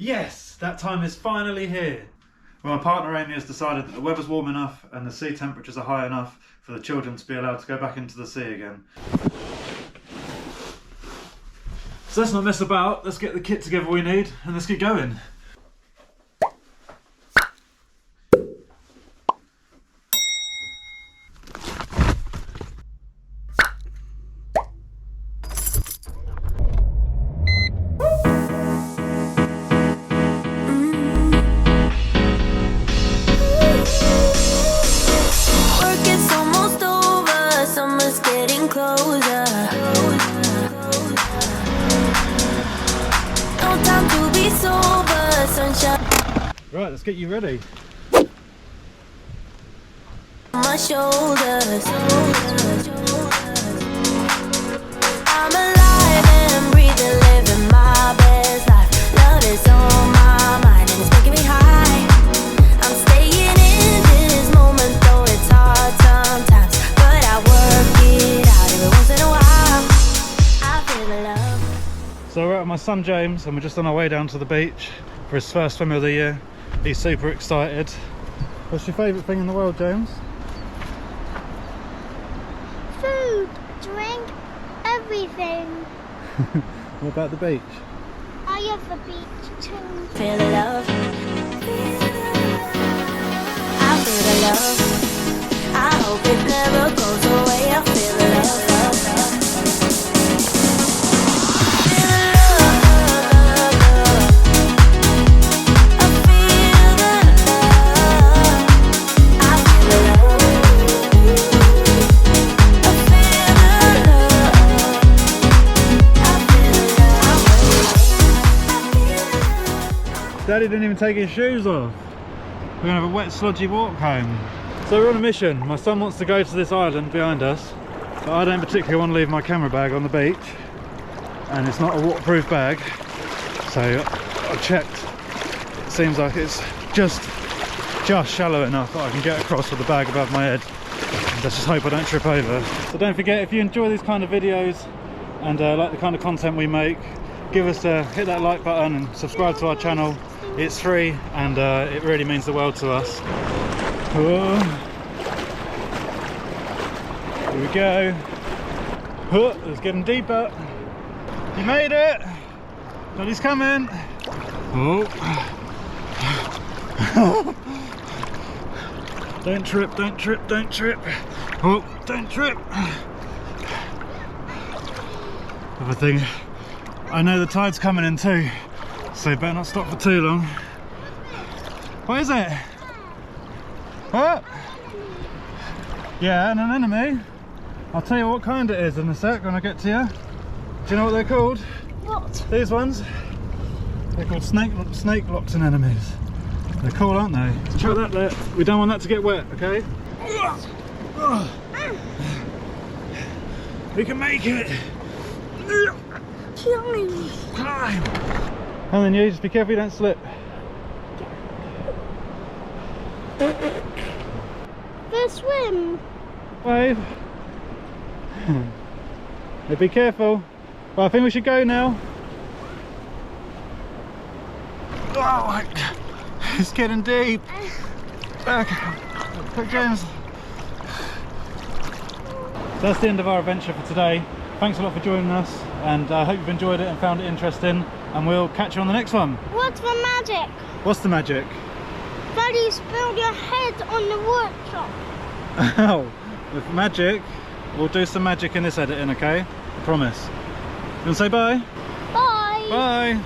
Yes, that time is finally here. Well, my partner Amy has decided that the weather's warm enough and the sea temperatures are high enough for the children to be allowed to go back into the sea again. So let's not mess about, let's get the kit together we need and let's get going. Right, let's get you ready. My shoulders. I'm alive and breathing, living my best life. Love is on my mind and it's making me high. I'm staying in this moment, though it's hard sometimes, but I work it out every once in a while. I feel the love. So we're out with my son James and we're just on our way down to the beach for his first swim of the year. He's super excited. What's your favourite thing in the world, James? Food, drink, everything. What about the beach? I love the beach too. Feel the love. I feel the love. I hope it never goes away. I feel the love. Daddy didn't even take his shoes off. We're gonna have a wet, slodgy walk home. So we're on a mission. My son wants to go to this island behind us, but I don't particularly want to leave my camera bag on the beach, and it's not a waterproof bag. So I checked. It seems like it's just shallow enough that I can get across with the bag above my head. Let's just hope I don't trip over. So don't forget, if you enjoy these kind of videos and like the kind of content we make, give us hit that like button and subscribe to our channel. It's free and it really means the world to us. Oh. Here we go. Oh, it's getting deeper. You made it. Daddy's coming. Oh. Don't trip, don't trip, don't trip. Oh, don't trip. Other thing, I know the tide's coming in too, so you better not stop for too long. What is it? What? Yeah, and an enemy. I'll tell you what kind it is in a sec when I get to you. Do you know what they're called? What? These ones? They're called snake locks and enemies. They're cool, aren't they? Chuck that there. We don't want that to get wet, okay? We can make it! Climb! And then you just be careful you don't slip. First swim. Wave. Yeah, be careful. Well, I think we should go now. Oh, it's getting deep. Back. Quick, James. So that's the end of our adventure for today. Thanks a lot for joining us, and I hope you've enjoyed it and found it interesting, and we'll catch you on the next one. What's the magic? What's the magic? Daddy spilled your head on the workshop. Oh, with magic, we'll do some magic in this editing, okay? I promise. You want to say bye? Bye. Bye.